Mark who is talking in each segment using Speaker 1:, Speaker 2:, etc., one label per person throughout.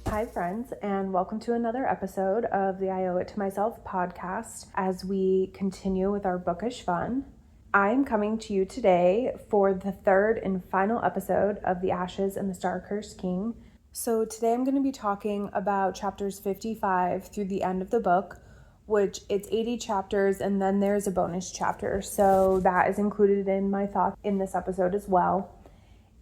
Speaker 1: Hi, friends, and welcome to another episode of the I Owe It to Myself podcast as we continue with our bookish fun. I'm coming to you today for the third and final episode of The Ashes and the Star-Cursed King. So today I'm going to be talking about chapters 55 through the end of the book, which it's 80 chapters, and then there's a bonus chapter. So that is included in my thoughts in this episode as well.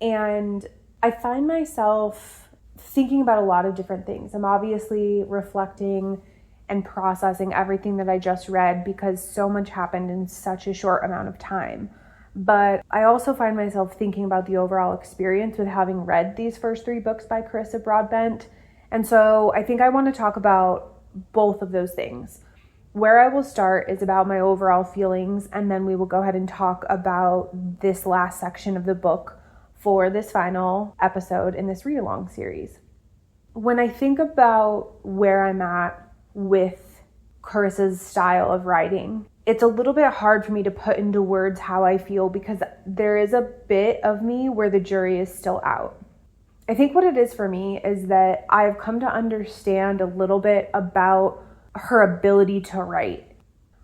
Speaker 1: And I find myself thinking about a lot of different things. I'm obviously reflecting and processing everything that I just read because so much happened in such a short amount of time. But I also find myself thinking about the overall experience with having read these first three books by Carissa Broadbent. And so I think I want to talk about both of those things. Where I will start is about my overall feelings, and then we will go ahead and talk about this last section of the book for this final episode in this read-along series. When I think about where I'm at with Carissa's style of writing, it's a little bit hard for me to put into words how I feel because there is a bit of me where the jury is still out. I think what it is for me is that I've come to understand a little bit about her ability to write.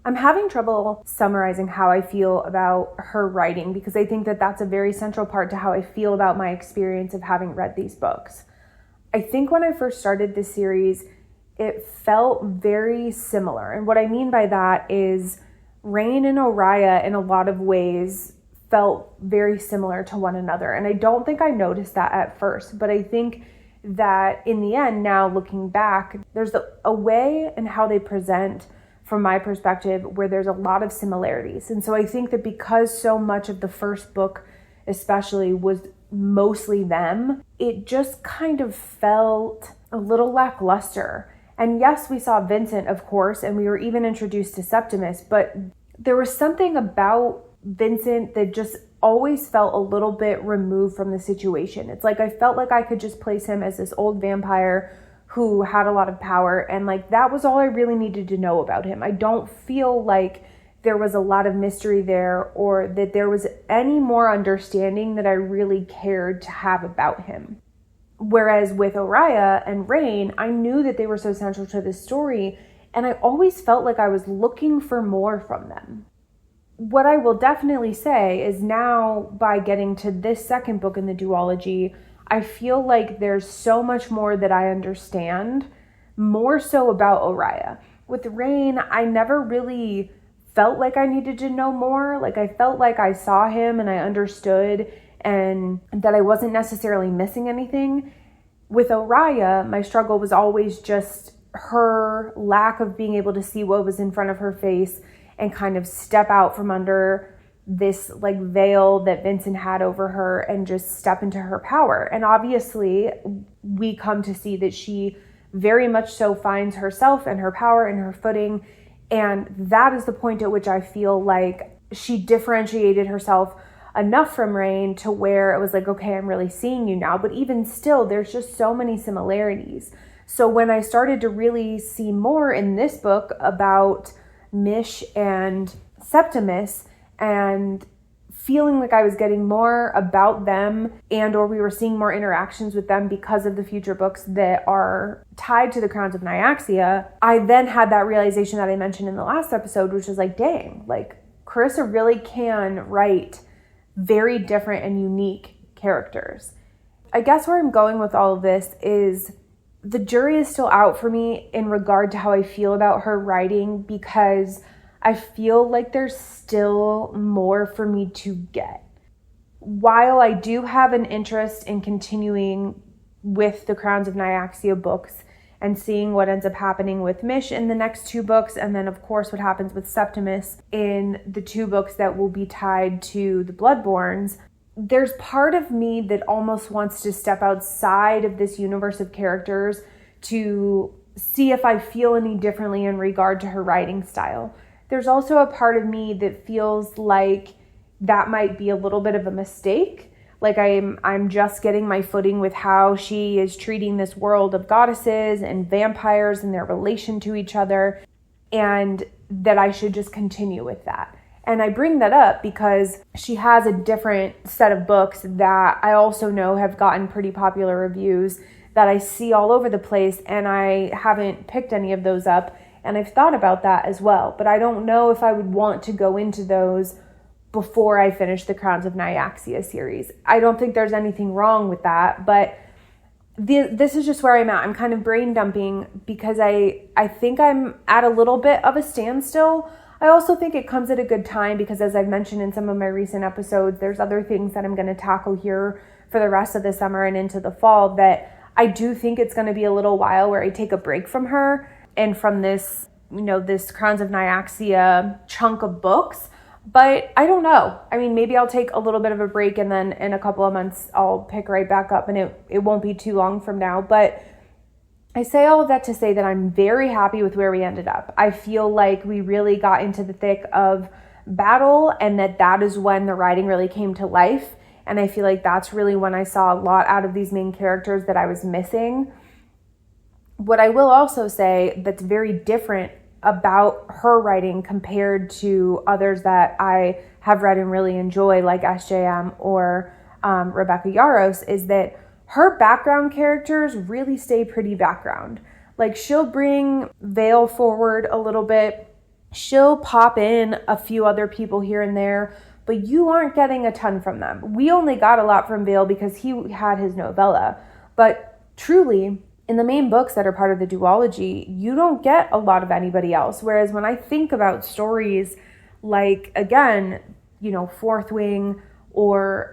Speaker 1: I'm having trouble summarizing how I feel about her writing because I think that that's a very central part to how I feel about my experience of having read these books. I think when I first started this series, it felt very similar. And what I mean by that is Rain and Oriah in a lot of ways felt very similar to one another. And I don't think I noticed that at first, but I think that in the end, now looking back, there's a way in how they present from my perspective where there's a lot of similarities. And so I think that because so much of the first book especially was mostly them, it just kind of felt a little lackluster. And yes, we saw Vincent, of course, and we were even introduced to Septimus, but there was something about Vincent that just always felt a little bit removed from the situation. It's like I felt like I could just place him as this old vampire who had a lot of power, and like that was all I really needed to know about him. I don't feel like there was a lot of mystery there or that there was any more understanding that I really cared to have about him. Whereas with Oriah and Rain, I knew that they were so central to the story, and I always felt like I was looking for more from them. What I will definitely say is now, by getting to this second book in the duology, I feel like there's so much more that I understand, more so about Oriah. With Rain, I never really felt like I needed to know more. Like I felt like I saw him and I understood and that I wasn't necessarily missing anything. With Oriah, my struggle was always just her lack of being able to see what was in front of her face and kind of step out from under this like veil that Vincent had over her and just step into her power. And obviously we come to see that she very much so finds herself and her power and her footing. And that is the point at which I feel like she differentiated herself enough from Rain to where it was like, okay, I'm really seeing you now. But even still, there's just so many similarities. So when I started to really see more in this book about Mish and Septimus, and feeling like I was getting more about them and or we were seeing more interactions with them because of the future books that are tied to the Crowns of Nyaxia, I then had that realization that I mentioned in the last episode, which was like, dang, like Carissa really can write very different and unique characters. I guess where I'm going with all of this is the jury is still out for me in regard to how I feel about her writing because I feel like there's still more for me to get. While I do have an interest in continuing with the Crowns of Nyaxia books and seeing what ends up happening with Mish in the next two books, and then of course what happens with Septimus in the two books that will be tied to the Bloodborns, there's part of me that almost wants to step outside of this universe of characters to see if I feel any differently in regard to her writing style. There's also a part of me that feels like that might be a little bit of a mistake. Like I'm just getting my footing with how she is treating this world of goddesses and vampires and their relation to each other, and that I should just continue with that. And I bring that up because she has a different set of books that I also know have gotten pretty popular reviews that I see all over the place, and I haven't picked any of those up. And I've thought about that as well, but I don't know if I would want to go into those before I finish the Crowns of Nyaxia series. I don't think there's anything wrong with that, but this is just where I'm at. I'm kind of brain dumping because I think I'm at a little bit of a standstill. I also think it comes at a good time because, as I've mentioned in some of my recent episodes, there's other things that I'm going to tackle here for the rest of the summer and into the fall that I do think it's going to be a little while where I take a break from her and from this, this Crowns of Nyaxia chunk of books. But I don't know. I mean, maybe I'll take a little bit of a break and then in a couple of months I'll pick right back up, and it won't be too long from now. But I say all of that to say that I'm very happy with where we ended up. I feel like we really got into the thick of battle, and that is when the writing really came to life. And I feel like that's really when I saw a lot out of these main characters that I was missing. What I will also say that's very different about her writing compared to others that I have read and really enjoy, like SJM or Rebecca Yarros, is that her background characters really stay pretty background. Like, she'll bring Vale forward a little bit. She'll pop in a few other people here and there, but you aren't getting a ton from them. We only got a lot from Vale because he had his novella. But truly, in the main books that are part of the duology, you don't get a lot of anybody else. Whereas when I think about stories like, again, Fourth Wing, or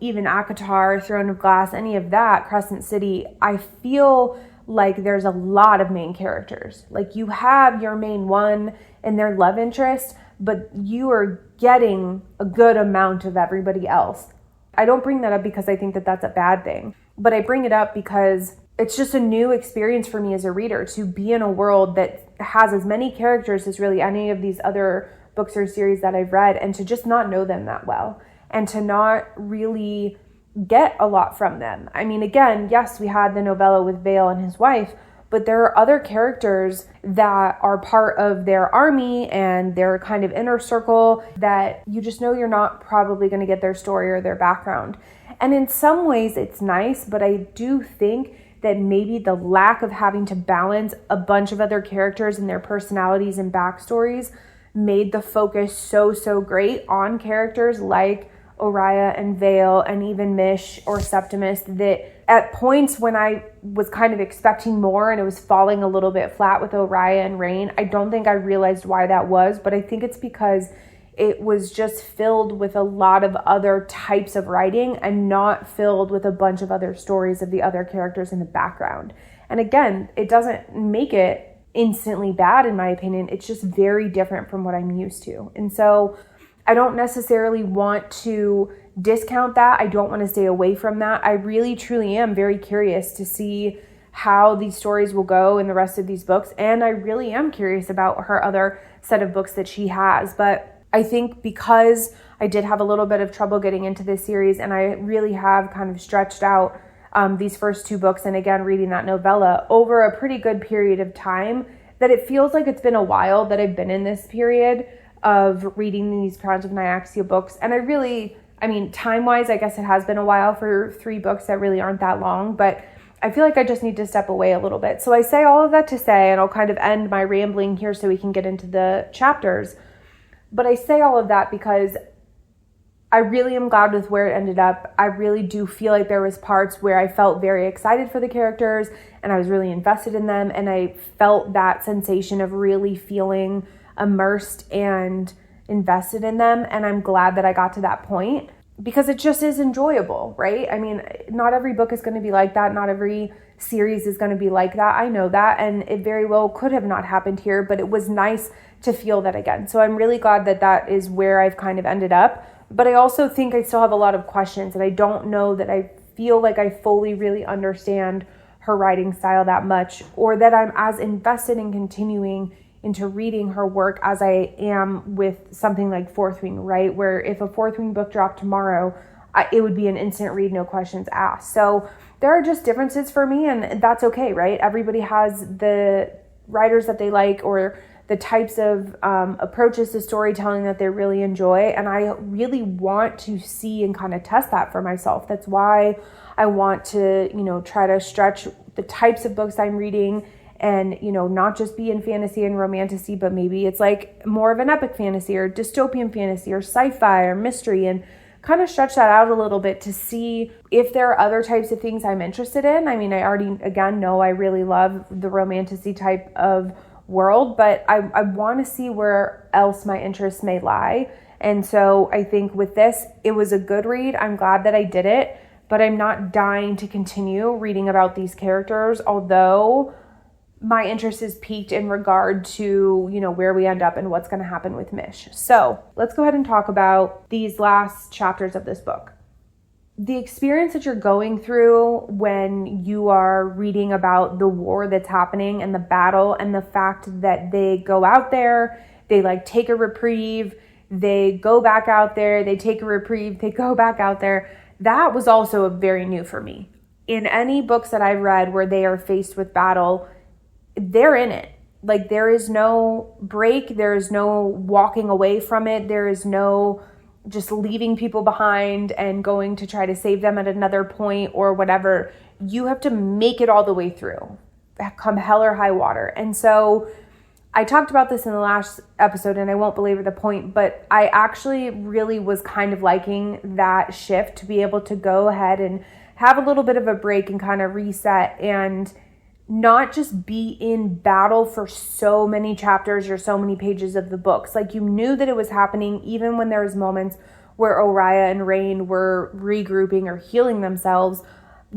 Speaker 1: even ACOTAR, Throne of Glass, any of that, Crescent City, I feel like there's a lot of main characters. Like, you have your main one and their love interest, but you are getting a good amount of everybody else. I don't bring that up because I think that that's a bad thing, but I bring it up because it's just a new experience for me as a reader to be in a world that has as many characters as really any of these other books or series that I've read, and to just not know them that well, and to not really get a lot from them. I mean, again, yes, we had the novella with Vale and his wife, but there are other characters that are part of their army and their kind of inner circle that you just know you're not probably going to get their story or their background. And in some ways it's nice, but I do think that maybe the lack of having to balance a bunch of other characters and their personalities and backstories made the focus so great on characters like Oriah and Vale and even Mish or Septimus, that at points when I was kind of expecting more and it was falling a little bit flat with Oriah and Rain, I don't think I realized why that was, but I think it's because it was just filled with a lot of other types of writing and not filled with a bunch of other stories of the other characters in the background. And again, it doesn't make it instantly bad in my opinion. It's just very different from what I'm used to. And so I don't necessarily want to discount that. I don't want to stay away from that. I really, truly am very curious to see how these stories will go in the rest of these books. And I really am curious about her other set of books that she has. But I think because I did have a little bit of trouble getting into this series, and I really have kind of stretched out these first two books, and again, reading that novella over a pretty good period of time, that it feels like it's been a while that I've been in this period of reading these Crowns of Nyaxia books. And I mean, time-wise, I guess it has been a while for 3 books that really aren't that long, but I feel like I just need to step away a little bit. So I say all of that to say, and I'll kind of end my rambling here so we can get into the chapters. But I say all of that because I really am glad with where it ended up. I really do feel like there was parts where I felt very excited for the characters and I was really invested in them. And I felt that sensation of really feeling immersed and invested in them. And I'm glad that I got to that point because it just is enjoyable, right? I mean, not every book is going to be like that. Not every series is going to be like that. I know that. And it very well could have not happened here, but it was nice to feel that again. So I'm really glad that that is where I've kind of ended up. But I also think I still have a lot of questions, and I don't know that I feel like I fully really understand her writing style that much, or that I'm as invested in continuing into reading her work as I am with something like Fourth Wing, right? Where if a Fourth Wing book dropped tomorrow, it would be an instant read, no questions asked. So there are just differences for me, and that's okay, right? Everybody has the writers that they like or the types of approaches to storytelling that they really enjoy. And I really want to see and kind of test that for myself. That's why I want to, try to stretch the types of books I'm reading and, not just be in fantasy and romantasy, but maybe it's like more of an epic fantasy or dystopian fantasy or sci-fi or mystery, and kind of stretch that out a little bit to see if there are other types of things I'm interested in. I mean, I already, again, know I really love the romantasy type of world, but I want to see where else my interests may lie. And so I think with this, it was a good read. I'm glad that I did it, but I'm not dying to continue reading about these characters, although my interest is piqued in regard to, where we end up and what's going to happen with Mish. So let's go ahead and talk about these last chapters of this book. The experience that you're going through when you are reading about the war that's happening and the battle, and the fact that they go out there, they take a reprieve, they go back out there, they take a reprieve, they go back out there. That was also very new for me. In any books that I've read where they are faced with battle, they're in it. There is no break. There is no walking away from it. There is no just leaving people behind and going to try to save them at another point or whatever. You have to make it all the way through, come hell or high water. And so I talked about this in the last episode, and I won't belabor the point, but I actually really was kind of liking that shift to be able to go ahead and have a little bit of a break and kind of reset and not just be in battle for so many chapters or so many pages of the books. You knew that it was happening even when there was moments where Oriah and Rain were regrouping or healing themselves.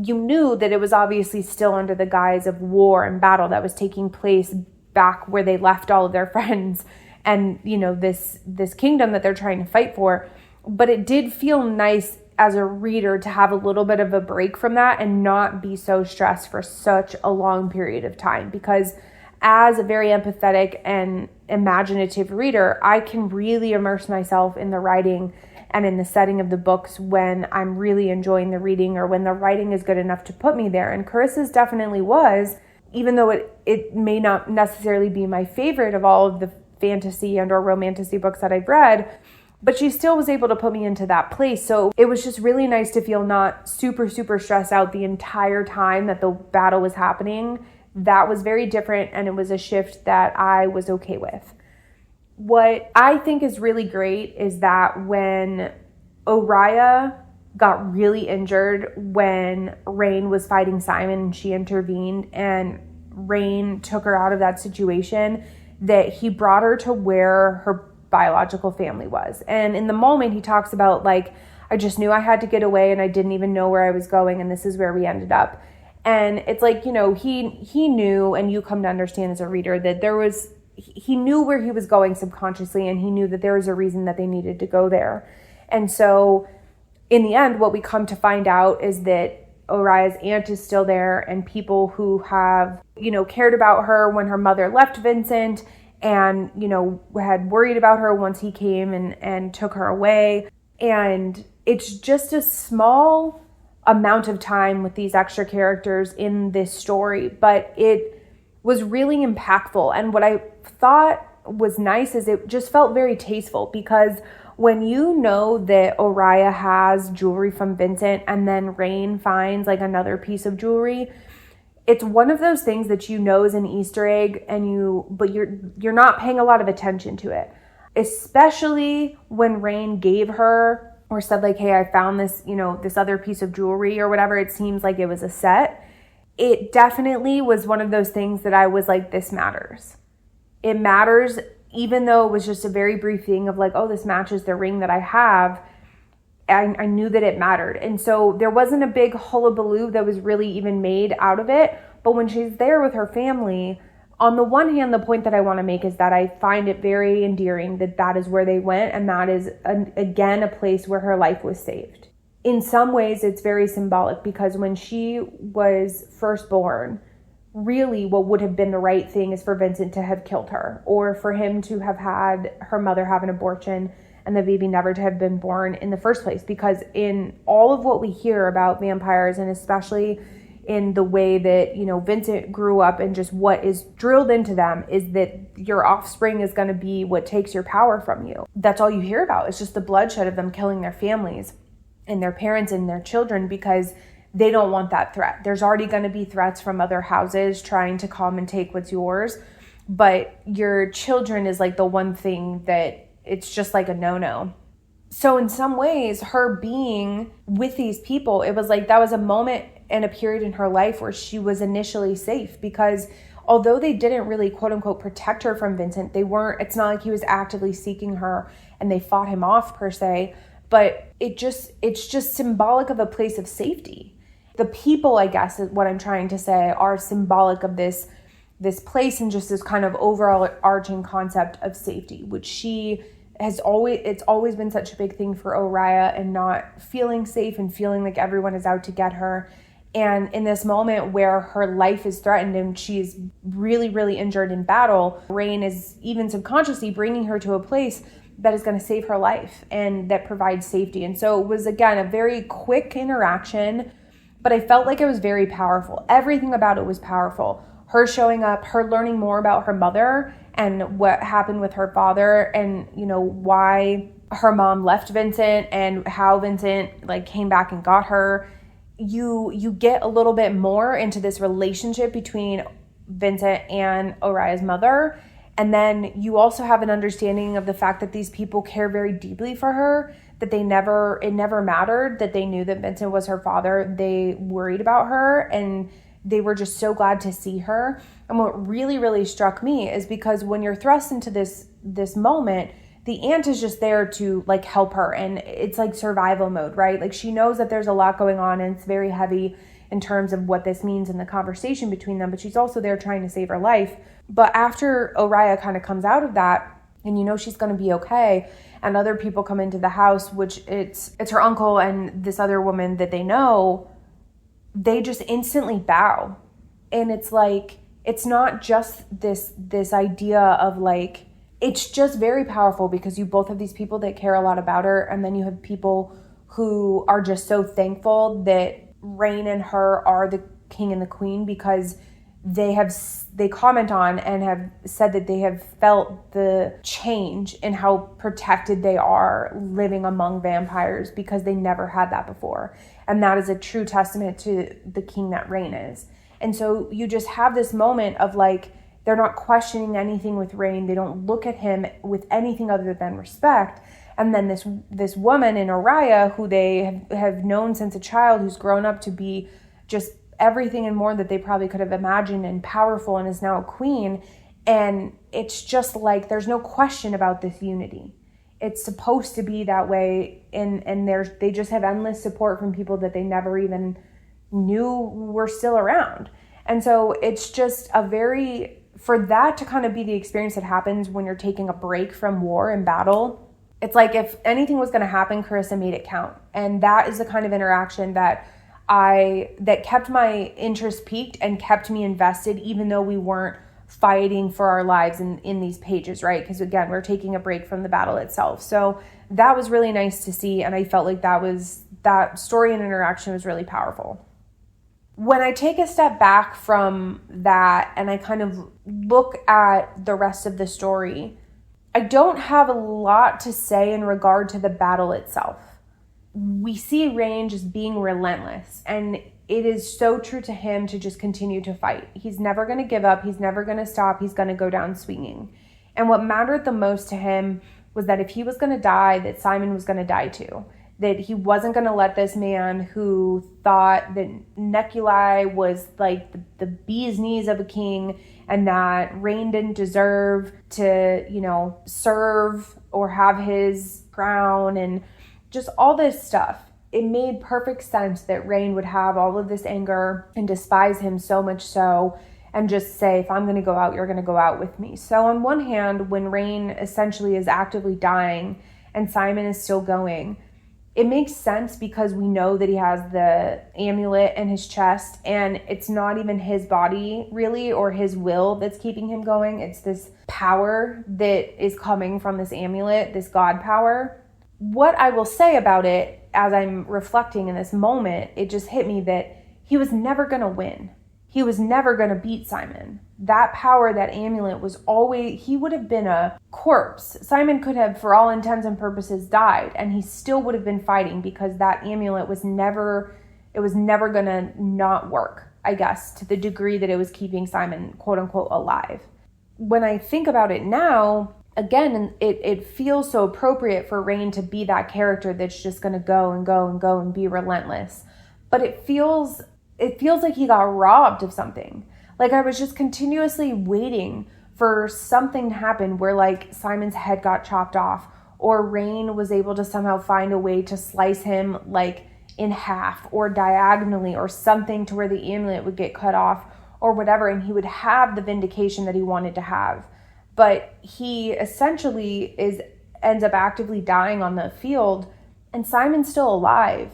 Speaker 1: You knew that it was obviously still under the guise of war and battle that was taking place back where they left all of their friends and, this kingdom that they're trying to fight for. But it did feel nice as a reader to have a little bit of a break from that and not be so stressed for such a long period of time. Because as a very empathetic and imaginative reader, I can really immerse myself in the writing and in the setting of the books when I'm really enjoying the reading or when the writing is good enough to put me there. And Carissa's definitely was, even though it may not necessarily be my favorite of all of the fantasy and or romantasy books that I've read, but she still was able to put me into that place. So it was just really nice to feel not super, super stressed out the entire time that the battle was happening. That was very different, and it was a shift that I was okay with. What I think is really great is that when Oriah got really injured when Rain was fighting Simon and she intervened and Rain took her out of that situation, that he brought her to where her biological family was. And in the moment he talks about I just knew I had to get away and I didn't even know where I was going, and this is where we ended up. And it's he knew, and you come to understand as a reader, that he knew where he was going subconsciously, and he knew that there was a reason that they needed to go there. And so in the end, what we come to find out is that Oriah's aunt is still there, and people who have, cared about her when her mother left Vincent and, had worried about her once he came and took her away. And it's just a small amount of time with these extra characters in this story, but it was really impactful. And what I thought was nice is it just felt very tasteful, because when you know that Oriah has jewelry from Vincent and then Rain finds another piece of jewelry, it's one of those things that is an Easter egg, but you're not paying a lot of attention to it. Especially when Rain gave her or said hey, I found this, this other piece of jewelry or whatever. It seems like it was a set. It definitely was one of those things that I was this matters. It matters, even though it was just a very brief thing of oh, this matches the ring that I have. I knew that it mattered. And so there wasn't a big hullabaloo that was really even made out of it. But when she's there with her family, on the one hand, the point that I want to make is that I find it very endearing that is where they went. And that is, again, a place where her life was saved. In some ways, it's very symbolic, because when she was first born, really what would have been the right thing is for Vincent to have killed her, or for him to have had her mother have an abortion and the baby never to have been born in the first place. Because in all of what we hear about vampires, and especially in the way that, Vincent grew up, and just what is drilled into them is that your offspring is going to be what takes your power from you. That's all you hear about. It's just the bloodshed of them killing their families and their parents and their children because they don't want that threat. There's already going to be threats from other houses trying to come and take what's yours. But your children is like the one thing that it's just like a no-no. So in some ways, her being with these people, it was like that was a moment and a period in her life where she was initially safe, because although they didn't really quote unquote protect her from Vincent, it's not like he was actively seeking her and they fought him off per se, but it's just symbolic of a place of safety. The people, I guess, is what I'm trying to say, are symbolic of this place and just this kind of overall arching concept of safety, which it's always been such a big thing for Oriah, and not feeling safe and feeling like everyone is out to get her. And in this moment where her life is threatened and she's really, really injured in battle, Rain is even subconsciously bringing her to a place that is going to save her life and that provides safety. And so it was, again, a very quick interaction, but I felt like it was very powerful. Everything about it was powerful. Her showing up, her learning more about her mother and what happened with her father, and, why her mom left Vincent and how Vincent came back and got her. You get a little bit more into this relationship between Vincent and Oriah's mother. And then you also have an understanding of the fact that these people care very deeply for her, that it never mattered that they knew that Vincent was her father. They worried about her and they were just so glad to see her. And what really, really struck me is because when you're thrust into this moment, the aunt is just there to help her, and it's like survival mode, right? She knows that there's a lot going on and it's very heavy in terms of what this means in the conversation between them, but she's also there trying to save her life. But after Oriah kind of comes out of that, and she's going to be okay, and other people come into the house, which it's her uncle and this other woman that they know, they just instantly bow. And it's it's not just this idea of it's just very powerful, because you both have these people that care a lot about her, and then you have people who are just so thankful that Rain and her are the king and the queen, because they comment on and have said that they have felt the change in how protected they are living among vampires, because they never had that before. And that is a true testament to the king that Rain is. And so you just have this moment of they're not questioning anything with Rain. They don't look at him with anything other than respect. And then this woman in Oriah, who they have known since a child, who's grown up to be just everything and more that they probably could have imagined, and powerful, and is now a queen. And it's just there's no question about this unity. It's supposed to be that way. And they just have endless support from people that they never even knew were still around. And so it's just for that to kind of be the experience that happens when you're taking a break from war and battle, it's if anything was going to happen, Carissa made it count. And that is the kind of interaction that kept my interest piqued and kept me invested, even though we weren't fighting for our lives in these pages, right? Because again, we're taking a break from the battle itself. So that was really nice to see. And I felt like that story and interaction was really powerful. When I take a step back from that and I kind of look at the rest of the story, I don't have a lot to say in regard to the battle itself. We see Rain just being relentless, and it is so true to him to just continue to fight. He's never going to give up. He's never going to stop. He's going to go down swinging. And what mattered the most to him was that if he was going to die, that Simon was going to die too. That he wasn't going to let this man who thought that Neculi was the bee's knees of a king, and that Rain didn't deserve to, serve or have his crown, and just all this stuff. It made perfect sense that Rain would have all of this anger and despise him so much so, and just say, if I'm going to go out, you're going to go out with me. So on one hand, when Rain essentially is actively dying and Simon is still going, it makes sense because we know that he has the amulet in his chest, and it's not even his body really or his will that's keeping him going. It's this power that is coming from this amulet, this God power. What I will say about it as I'm reflecting in this moment, it just hit me that he was never going to win. He was never going to beat Simon. That power, that amulet was always, he would have been a corpse. Simon could have, for all intents and purposes, died, and he still would have been fighting because that amulet was never going to not work, I guess, to the degree that it was keeping Simon, quote unquote, alive. When I think about it now, again, it feels so appropriate for Rain to be that character that's just going to go and go and go and be relentless. But it feels like he got robbed of something. Like I was just continuously waiting for something to happen where like Simon's head got chopped off, or Rain was able to somehow find a way to slice him like in half or diagonally or something to where the amulet would get cut off or whatever, and he would have the vindication that he wanted to have. But he essentially ends up actively dying on the field, and Simon's still alive.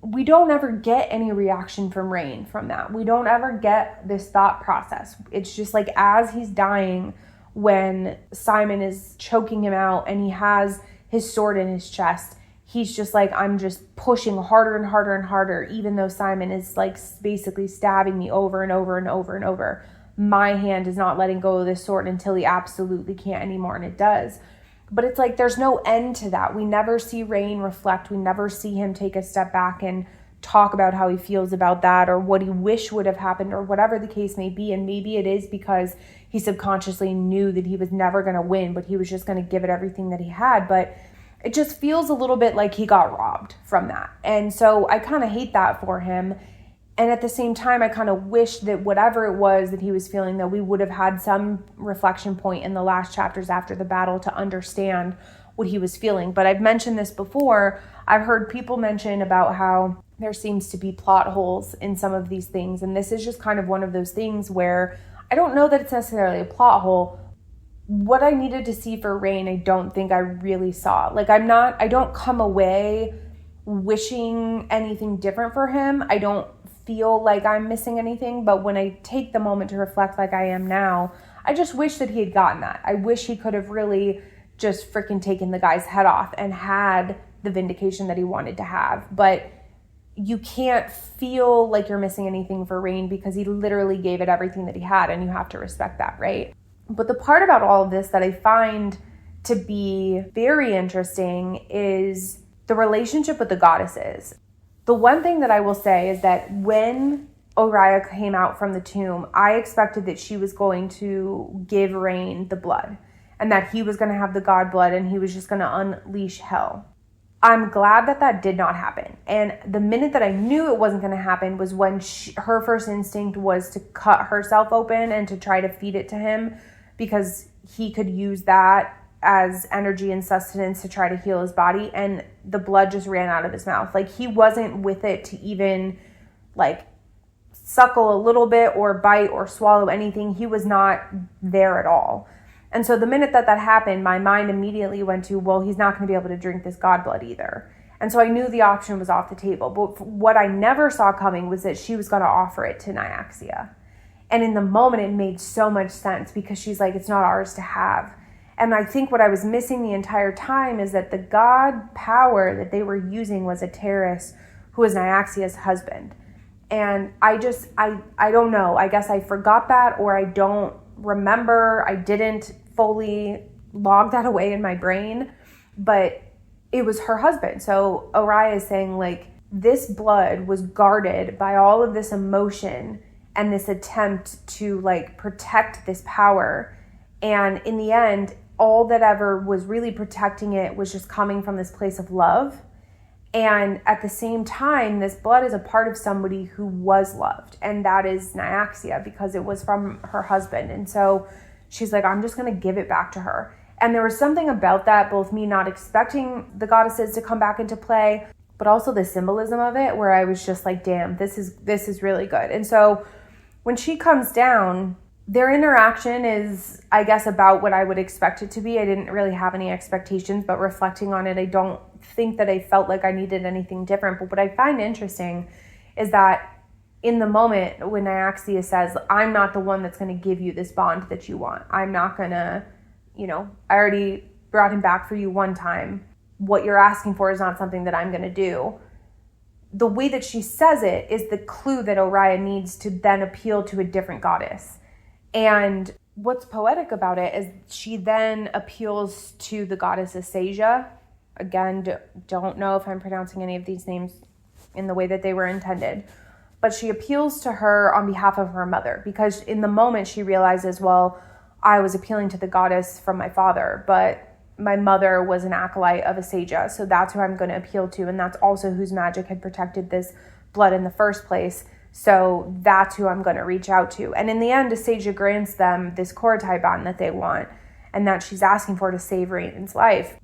Speaker 1: We don't ever get any reaction from Rain from that. We don't ever get this thought process. It's just like as he's dying, when Simon is choking him out and he has his sword in his chest, he's just like, I'm just pushing harder and harder and harder, even though Simon is like basically stabbing me over and over and over and over. My hand is not letting go of this sword until he absolutely can't anymore, and it does. But it's like there's no end to that. We never see Rain reflect. We never see him take a step back and talk about how he feels about that or what he wish would have happened or whatever the case may be. And maybe it is because he subconsciously knew that he was never going to win, but he was just going to give it everything that he had. But it just feels a little bit like he got robbed from that. And so I kind of hate that for him. And at the same time, I kind of wish that whatever it was that he was feeling, that we would have had some reflection point in the last chapters after the battle to understand what he was feeling. But I've mentioned this before. I've heard people mention about how there seems to be plot holes in some of these things. And this is just kind of one of those things where I don't know that it's necessarily a plot hole. What I needed to see for Rain, I don't think I really saw. Like I don't come away wishing anything different for him. I don't feel like I'm missing anything, but when I take the moment to reflect like I am now, I just wish that he had gotten that. I wish he could have really just freaking taken the guy's head off and had the vindication that he wanted to have. But you can't feel like you're missing anything for Rain because he literally gave it everything that he had, and you have to respect that, right? But the part about all of this that I find to be very interesting is the relationship with the goddesses. The one thing that I will say is that when Oriah came out from the tomb, I expected that she was going to give Rain the blood and that he was going to have the god blood and he was just going to unleash hell. I'm glad that that did not happen. And the minute that I knew it wasn't going to happen was when her first instinct was to cut herself open and to try to feed it to him because he could use that as energy and sustenance to try to heal his body, and the blood just ran out of his mouth. Like he wasn't with it to even like suckle a little bit or bite or swallow anything. He was not there at all. And so the minute that happened, my mind immediately went to, well, he's not going to be able to drink this god blood either. And so I knew the option was off the table. But what I never saw coming was that she was going to offer it to Nyaxia. And in the moment, it made so much sense because she's like, it's not ours to have. And I think what I was missing the entire time is that the god power that they were using was Ateris, who was Nyaxia's husband. And I don't know. I guess I forgot that, or I don't remember. I didn't fully log that away in my brain, but it was her husband. So Oriah is saying like this blood was guarded by all of this emotion and this attempt to like protect this power. And in the end, all that ever was really protecting it was just coming from this place of love. And at the same time, this blood is a part of somebody who was loved. And that is Nyaxia, because it was from her husband. And so she's like, I'm just going to give it back to her. And there was something about that, both me not expecting the goddesses to come back into play, but also the symbolism of it, where I was just like, damn, this is really good. And so when she comes down, their interaction is, I guess, about what I would expect it to be. I didn't really have any expectations, but reflecting on it, I don't think that I felt like I needed anything different. But what I find interesting is that in the moment when Nyaxia says, I'm not the one that's going to give you this bond that you want. I'm not going to, I already brought him back for you one time. What you're asking for is not something that I'm going to do. the way that she says it is the clue that Oriah needs to then appeal to a different goddess. And what's poetic about it is she then appeals to the goddess Asasia. Again, don't know if I'm pronouncing any of these names in the way that they were intended. But she appeals to her on behalf of her mother, because in the moment she realizes, well, I was appealing to the goddess from my father, but my mother was an acolyte of Asasia, so that's who I'm going to appeal to, and that's also whose magic had protected this blood in the first place, so that's who I'm going to reach out to. And in the end, Asasia grants them this Koratai bond that they want, and that she's asking for to save Rhaenyn's life.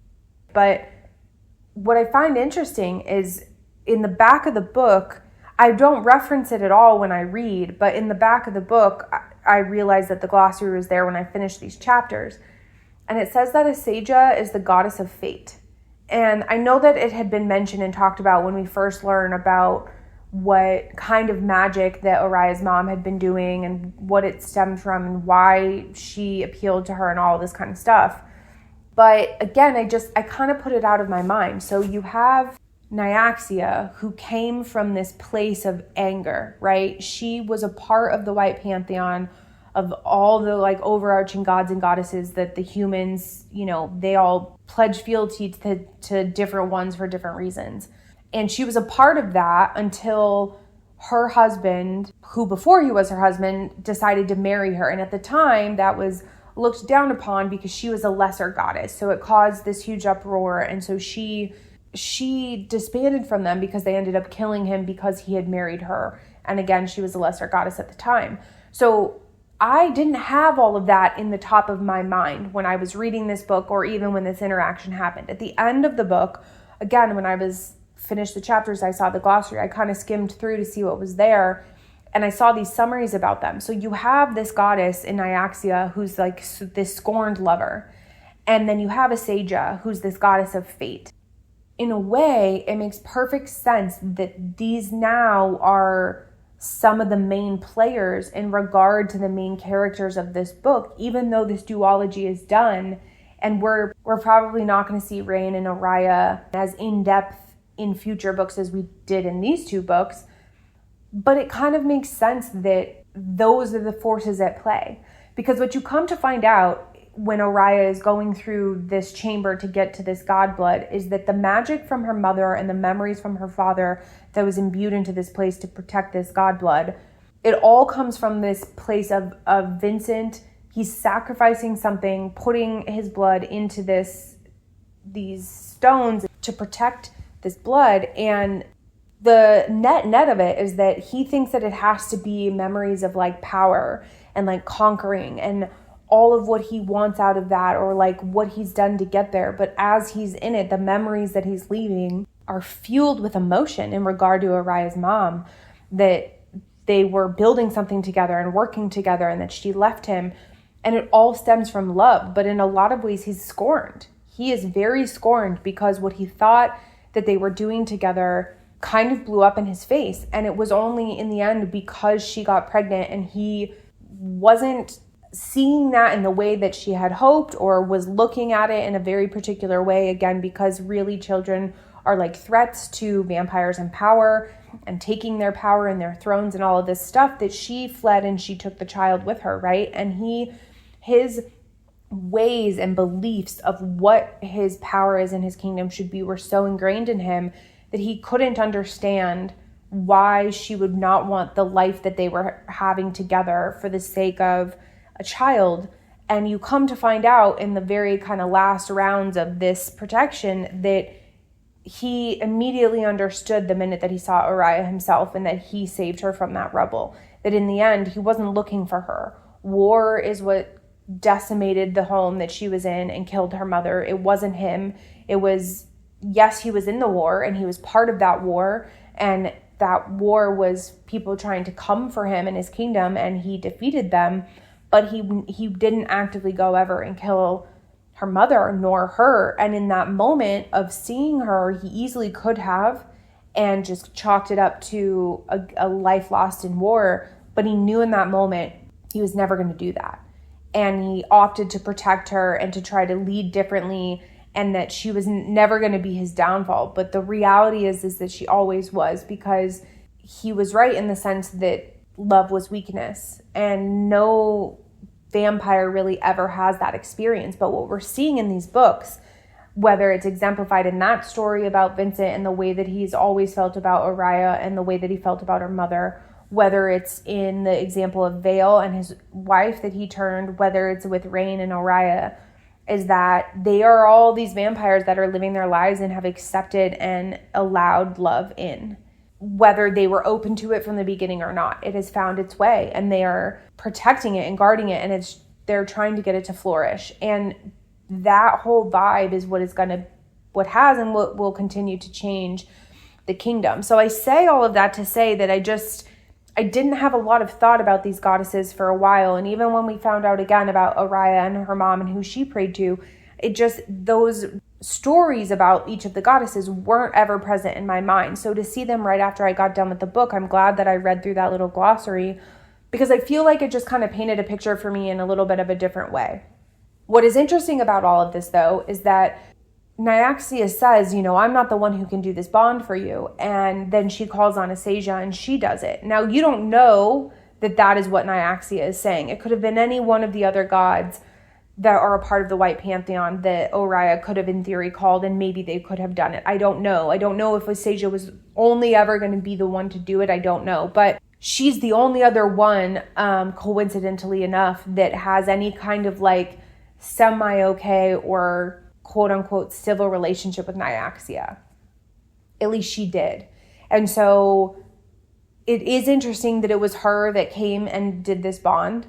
Speaker 1: But what I find interesting is in the back of the book, I don't reference it at all when I read, but in the back of the book, I realized that the glossary was there when I finished these chapters. And it says that Asasia is the goddess of fate. And I know that it had been mentioned and talked about when we first learn about what kind of magic that Oriah's mom had been doing and what it stemmed from and why she appealed to her and all this kind of stuff. But again, I kind of put it out of my mind. So you have Nyaxia, who came from this place of anger, right? She was a part of the White Pantheon of all the like overarching gods and goddesses that the humans, they all pledge fealty to different ones for different reasons. And she was a part of that until her husband, who before he was her husband, decided to marry her. And at the time that was looked down upon because she was a lesser goddess. So it caused this huge uproar. And so she disbanded from them because they ended up killing him because he had married her. And again, she was a lesser goddess at the time. So I didn't have all of that in the top of my mind when I was reading this book or even when this interaction happened. At the end of the book, again, when I was finished the chapters, I saw the glossary. I kind of skimmed through to see what was there. And I saw these summaries about them. So you have this goddess in Nyaxia who's like this scorned lover. And then you have Asasia, who's this goddess of fate. In a way, it makes perfect sense that these now are some of the main players in regard to the main characters of this book, even though this duology is done. And we're probably not going to see Rhaenyn and Oriah as in-depth in future books as we did in these two books. But it kind of makes sense that those are the forces at play. Because what you come to find out when Oriah is going through this chamber to get to this god blood is that the magic from her mother and the memories from her father that was imbued into this place to protect this god blood, it all comes from this place of Vincent. He's sacrificing something, putting his blood into these stones to protect this blood. And the net of it is that he thinks that it has to be memories of like power and like conquering and all of what he wants out of that, or like what he's done to get there. But as he's in it, the memories that he's leaving are fueled with emotion in regard to Oriah's mom, that they were building something together and working together and that she left him. And it all stems from love. But in a lot of ways, he's scorned. He is very scorned because what he thought that they were doing together kind of blew up in his face. And it was only in the end because she got pregnant and he wasn't seeing that in the way that she had hoped, or was looking at it in a very particular way, again, because really children are like threats to vampires and power and taking their power and their thrones and all of this stuff, that she fled and she took the child with her, right? And his ways and beliefs of what his power is in his kingdom should be were so ingrained in him that he couldn't understand why she would not want the life that they were having together for the sake of a child. And you come to find out in the very kind of last rounds of this protection that he immediately understood the minute that he saw Oriah himself and that he saved her from that rubble. That in the end, he wasn't looking for her. War is what decimated the home that she was in and killed her mother. It wasn't him. It was, yes, he was in the war and he was part of that war. And that war was people trying to come for him and his kingdom, and he defeated them. But he didn't actively go ever and kill her mother nor her. And in that moment of seeing her, he easily could have and just chalked it up to a life lost in war. But he knew in that moment he was never going to do that. And he opted to protect her and to try to lead differently and that she was never going to be his downfall. But the reality is that she always was, because he was right in the sense that love was weakness, and no vampire really ever has that experience. But what we're seeing in these books, whether it's exemplified in that story about Vincent and the way that he's always felt about Oriah and the way that he felt about her mother, whether it's in the example of Vale and his wife that he turned, whether it's with Rain and Oriah, is that they are all these vampires that are living their lives and have accepted and allowed love in. Whether they were open to it from the beginning or not, it has found its way, and they are protecting it and guarding it, and they're trying to get it to flourish. And that whole vibe is what has and what will continue to change the kingdom. So I say all of that to say that I didn't have a lot of thought about these goddesses for a while. And even when we found out again about Oriah and her mom and who she prayed to, those stories about each of the goddesses weren't ever present in my mind. So to see them right after I got done with the book, I'm glad that I read through that little glossary, because I feel like it just kind of painted a picture for me in a little bit of a different way. What is interesting about all of this, though, is that Nyaxia says, I'm not the one who can do this bond for you. And then she calls on Asasia and she does it. Now, you don't know that is what Nyaxia is saying. It could have been any one of the other gods that are a part of the White Pantheon that Oriah could have in theory called, and maybe they could have done it. I don't know. I don't know if Asasia was only ever going to be the one to do it. I don't know. But she's the only other one, coincidentally enough, that has any kind of like semi-okay or quote-unquote civil relationship with Nyaxia. At least she did. And so it is interesting that it was her that came and did this bond.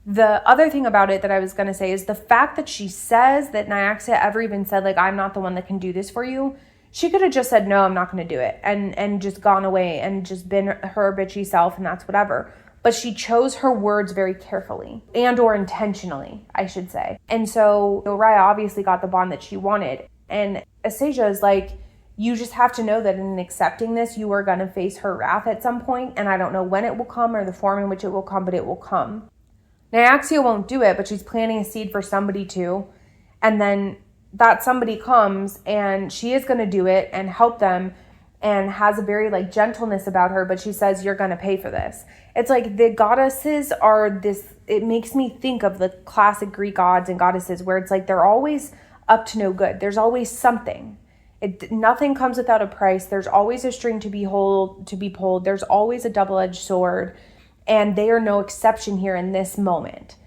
Speaker 1: The other thing about it that I was going to say is the fact that she says that Nyaxia ever even said, like, I'm not the one that can do this for you. She could have just said, no, I'm not going to do it, and just gone away and just been her bitchy self, and that's whatever. But she chose her words very carefully, and or intentionally, I should say. And so Oriah obviously got the bond that she wanted. And Asasia is like, you just have to know that in accepting this, you are going to face her wrath at some point. And I don't know when it will come or the form in which it will come, but it will come. Nyaxia won't do it, but she's planting a seed for somebody to. And then that somebody comes and she is going to do it and help them, and has a very like gentleness about her, but she says, you're going to pay for this. It's like the goddesses are this, it makes me think of the classic Greek gods and goddesses where it's like they're always up to no good. There's always something. Nothing comes without a price. There's always a string to be pulled. There's always a double-edged sword, and they are no exception here in this moment.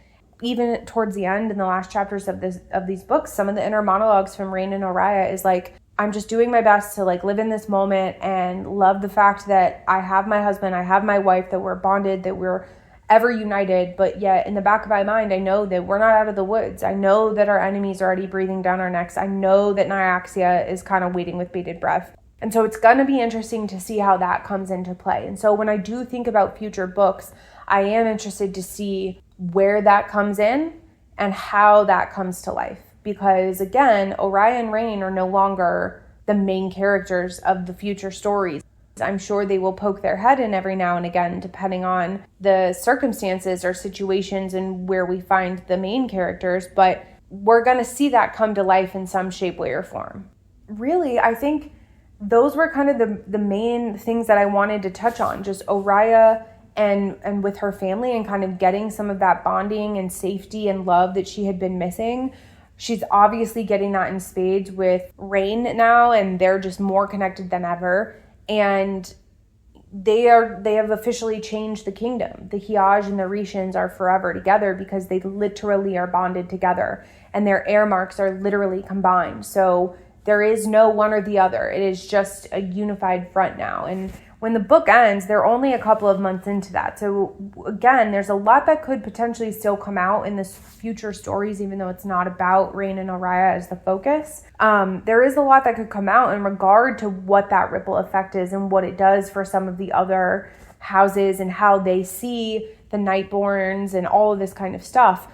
Speaker 1: Even towards the end, in the last chapters of these books, some of the inner monologues from Rain and Oriah is like, I'm just doing my best to like live in this moment and love the fact that I have my husband, I have my wife, that we're bonded, that we're ever united. But yet in the back of my mind, I know that we're not out of the woods. I know that our enemies are already breathing down our necks. I know that Nyaxia is kind of waiting with bated breath. And so it's going to be interesting to see how that comes into play. And so when I do think about future books, I am interested to see where that comes in and how that comes to life. Because again, Oriah and Rain are no longer the main characters of the future stories. I'm sure they will poke their head in every now and again, depending on the circumstances or situations and where we find the main characters, but we're going to see that come to life in some shape, way, or form. Really, I think those were kind of the main things that I wanted to touch on, just Oriah and with her family and kind of getting some of that bonding and safety and love that she had been missing. She's obviously getting that in spades with Rain now, and they're just more connected than ever. And they have officially changed the kingdom. The Hyaj and the Rishans are forever together because they literally are bonded together, and their air marks are literally combined. So there is no one or the other. It is just a unified front now. And when the book ends, they're only a couple of months into that. So again, there's a lot that could potentially still come out in this future stories, even though it's not about Rain and Oriah as the focus. There is a lot that could come out in regard to what that ripple effect is and what it does for some of the other houses and how they see the Nightborns and all of this kind of stuff.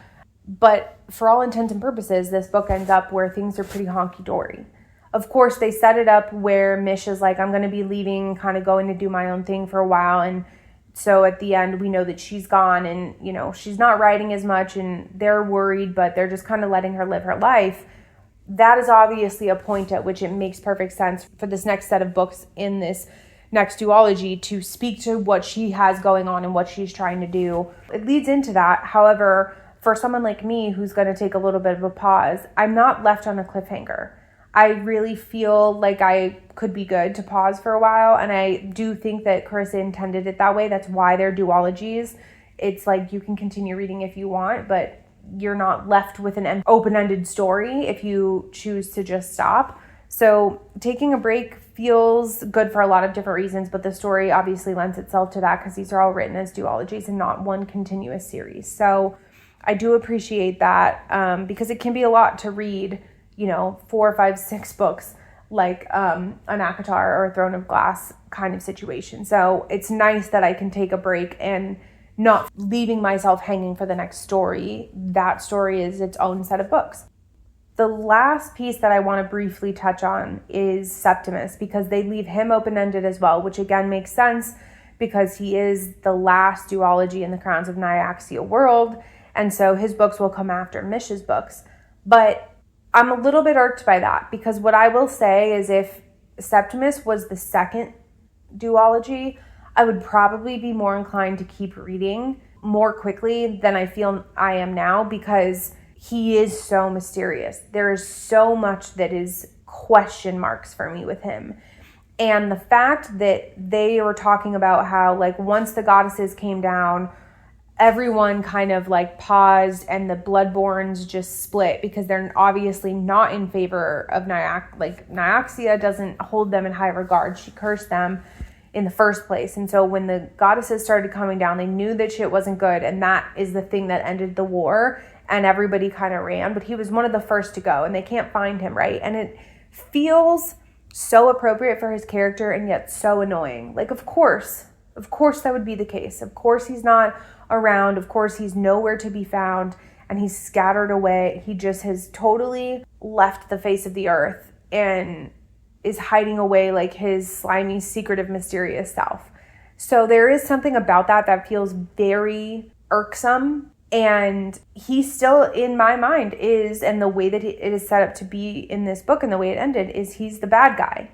Speaker 1: But for all intents and purposes, this book ends up where things are pretty honky-dory. Of course, they set it up where Mish is like, I'm going to be leaving, kind of going to do my own thing for a while. And so at the end, we know that she's gone and, she's not writing as much and they're worried, but they're just kind of letting her live her life. that is obviously a point at which it makes perfect sense for this next set of books in this next duology to speak to what she has going on and what she's trying to do. It leads into that. However, for someone like me who's going to take a little bit of a pause, I'm not left on a cliffhanger. I really feel like I could be good to pause for a while, and I do think that Carissa intended it that way. That's why they're duologies. It's like you can continue reading if you want, but you're not left with an open-ended story if you choose to just stop. So taking a break feels good for a lot of different reasons, but the story obviously lends itself to that because these are all written as duologies and not one continuous series. So I do appreciate that because it can be a lot to read, 4, 5, 6 books like an ACOTAR or a Throne of Glass kind of situation. So it's nice that I can take a break and not leaving myself hanging for the next story. That story is its own set of books. The last piece that I want to briefly touch on is Septimus, because they leave him open-ended as well, which again makes sense because he is the last duology in the Crowns of Nyaxia world, and so his books will come after Mish's books. But I'm a little bit irked by that, because what I will say is if Septimus was the second duology, I would probably be more inclined to keep reading more quickly than I feel I am now, because he is so mysterious. There is so much that is question marks for me with him. And the fact that they were talking about how, like, once the goddesses came down, everyone kind of like paused and the Bloodborns just split because they're obviously not in favor of Nyaxia doesn't hold them in high regard. She cursed them in the first place. And so when the goddesses started coming down, they knew that shit wasn't good. And that is the thing that ended the war. And everybody kind of ran. But he was one of the first to go. And they can't find him, right? And it feels so appropriate for his character and yet so annoying. Like, of course that would be the case. Of course he's not around. Of course he's nowhere to be found. And he's scattered away. He just has totally left the face of the earth and is hiding away like his slimy, secretive, mysterious self. So there is something about that feels very irksome. And he still, in my mind, is, and the way that it is set up to be in this book and the way it ended, is he's the bad guy.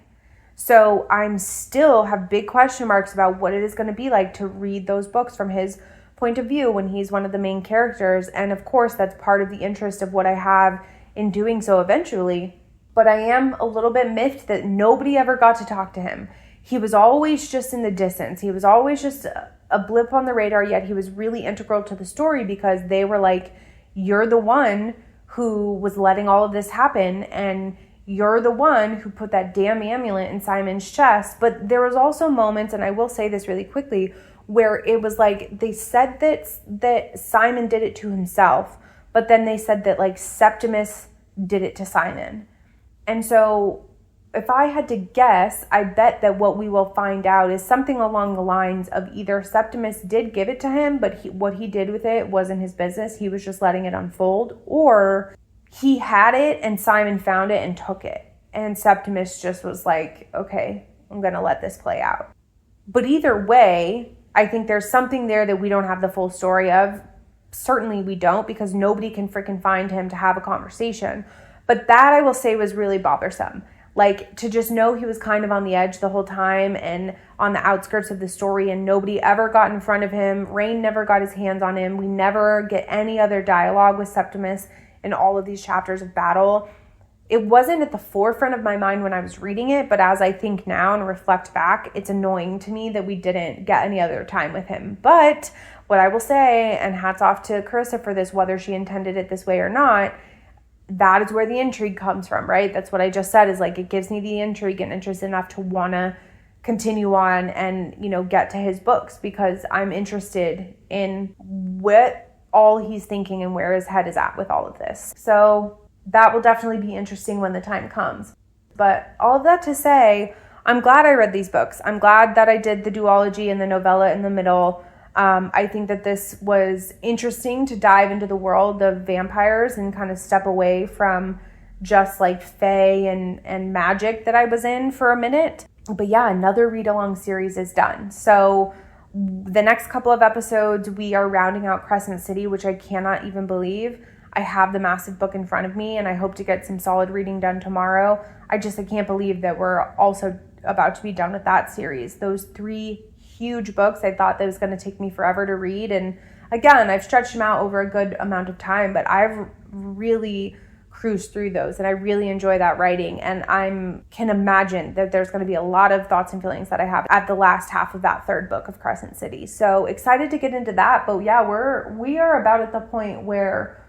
Speaker 1: So I'm still have big question marks about what it is going to be like to read those books from his point of view when he's one of the main characters. And of course, that's part of the interest of what I have in doing so eventually. But I am a little bit miffed that nobody ever got to talk to him. He was always just in the distance. He was always just a blip on the radar, yet he was really integral to the story because they were like, you're the one who was letting all of this happen, and you're the one who put that damn amulet in Simon's chest. But there was also moments, and I will say this really quickly, where it was like they said that Simon did it to himself, but then they said that like Septimus did it to Simon. And so if I had to guess, I bet that what we will find out is something along the lines of either Septimus did give it to him, but what he did with it wasn't his business. He was just letting it unfold. Or he had it and Simon found it and took it. And Septimus just was like, okay, I'm going to let this play out. But either way, I think there's something there that we don't have the full story of. Certainly we don't, because nobody can freaking find him to have a conversation. But that, I will say, was really bothersome. Like, to just know he was kind of on the edge the whole time and on the outskirts of the story, and nobody ever got in front of him. Rain never got his hands on him. We never get any other dialogue with Septimus in all of these chapters of battle. It wasn't at the forefront of my mind when I was reading it, but as I think now and reflect back, it's annoying to me that we didn't get any other time with him. But what I will say, and hats off to Carissa for this, whether she intended it this way or not, that is where the intrigue comes from, right? That's what I just said, is like, it gives me the intrigue and interest enough to want to continue on and, get to his books, because I'm interested in what all he's thinking and where his head is at with all of this. So that will definitely be interesting when the time comes. But all of that to say, I'm glad I read these books. I'm glad that I did the duology and the novella in the middle. I think that this was interesting to dive into the world of vampires and kind of step away from just like fae and magic that I was in for a minute. But yeah, another read-along series is done. So the next couple of episodes, we are rounding out Crescent City, which I cannot even believe. I have the massive book in front of me and I hope to get some solid reading done tomorrow. I can't believe that we're also about to be done with that series. Those 3 huge books, I thought that was going to take me forever to read. And again, I've stretched them out over a good amount of time, but I've really cruised through those and I really enjoy that writing. And I can imagine that there's going to be a lot of thoughts and feelings that I have at the last half of that 3rd book of Crescent City. So excited to get into that. But yeah, we are about at the point where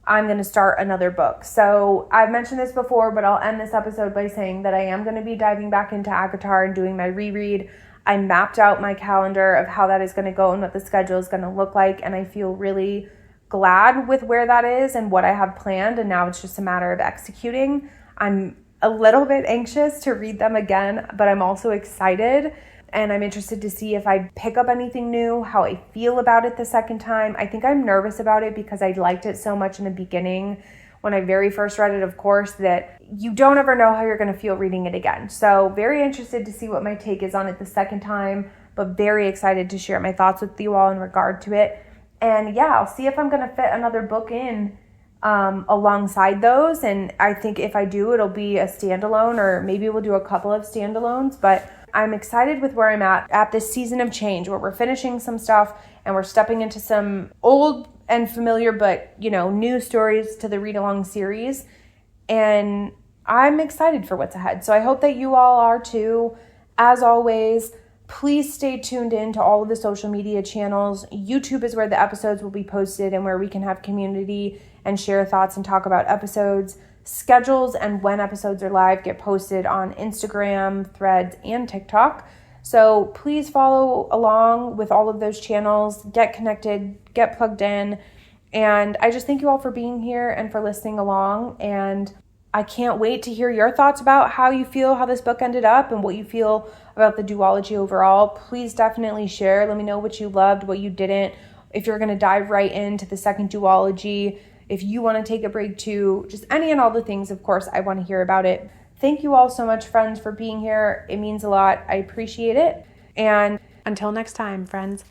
Speaker 1: I'm going to start another book. So I've mentioned this before, but I'll end this episode by saying that I am going to be diving back into ACOTAR and doing my reread. I mapped out my calendar of how that is going to go and what the schedule is going to look like. And I feel really glad with where that is and what I have planned. And now it's just a matter of executing. I'm a little bit anxious to read them again, but I'm also excited. And I'm interested to see if I pick up anything new, how I feel about it the second time. I think I'm nervous about it because I liked it so much in the beginning when I very first read it, of course, that you don't ever know how you're going to feel reading it again. So very interested to see what my take is on it the second time, but very excited to share my thoughts with you all in regard to it. And yeah, I'll see if I'm going to fit another book in alongside those. And I think if I do, it'll be a standalone, or maybe we'll do a couple of standalones. But I'm excited with where I'm at this season of change, where we're finishing some stuff and we're stepping into some old and familiar, but new stories to the read along series. And I'm excited for what's ahead. So I hope that you all are too. As always, please stay tuned in to all of the social media channels. YouTube is where the episodes will be posted and where we can have community and share thoughts and talk about episodes. Schedules and when episodes are live get posted on Instagram, Threads, and TikTok. So please follow along with all of those channels, get connected, get plugged in. And I just thank you all for being here and for listening along. And I can't wait to hear your thoughts about how you feel, how this book ended up, and what you feel about the duology overall. Please definitely share. Let me know what you loved, what you didn't. If you're going to dive right into the second duology, if you want to take a break too, just any and all the things, of course, I want to hear about it. Thank you all so much, friends, for being here. It means a lot. I appreciate it. And until next time, friends.